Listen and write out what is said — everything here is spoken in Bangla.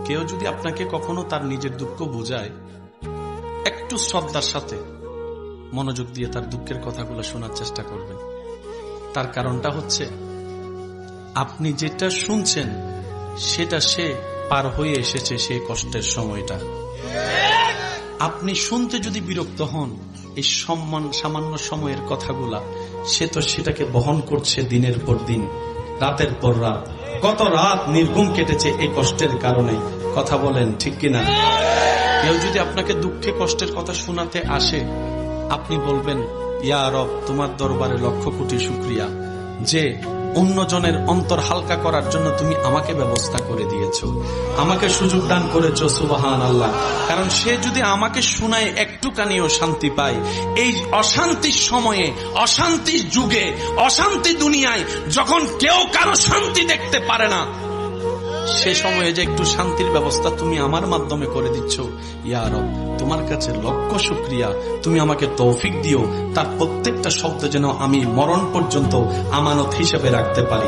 কেউ যদি আপনাকে কখনো তার নিজের দুঃখ বোঝায়, একটু শ্রদ্ধার সাথে মনোযোগ দিয়ে তার দুঃখের কথাগুলো শোনার চেষ্টা করবেন। তার কারণটা হচ্ছে আপনি যেটা শুনছেন সেটা সে পার হয়ে এসেছে সেই কষ্টের সময়টা। আপনি শুনতে যদি বিরক্ত হন এই সামান্য সময়ের কথাগুলা, সে তো সেটাকে বহন করছে দিনের পর দিন, রাতের পর রাত। কত রাত নির্ঘুম কেটেছে এই কষ্টের কারণে। কথা বলেন ঠিক কিনা? কেউ যদি আপনাকে দুঃখে কষ্টের কথা শোনাতে আসে, আপনি বলবেন, ইয়া রব, তোমার দরবারে লক্ষ কোটি শুকরিয়া যে অন্যজনের অন্তর হালকা করার জন্য তুমি আমাকে ব্যবস্থা করে দিয়েছো, আমাকে সুযোগ দান করেছো। সুবহানাল্লাহ। কারণ সে যদি আমাকে শোনায় একটুখানিও শান্তি পায়, এই অশান্তির সময়ে, অশান্তির যুগে, অশান্তি দুনিয়ায় যখন কেউ কারো শান্তি দেখতে পারে না, সে সময়ে যে একটু শান্তির ব্যবস্থা তুমি আমার মাধ্যমে করে দিচ্ছ, ইয়া রব, তোমার কাছে লক্ষ শুকরিয়া। তুমি আমাকে তৌফিক দিও তার প্রত্যেকটা শব্দ যেন আমি মরণ পর্যন্ত আমানত হিসেবে রাখতে পারি।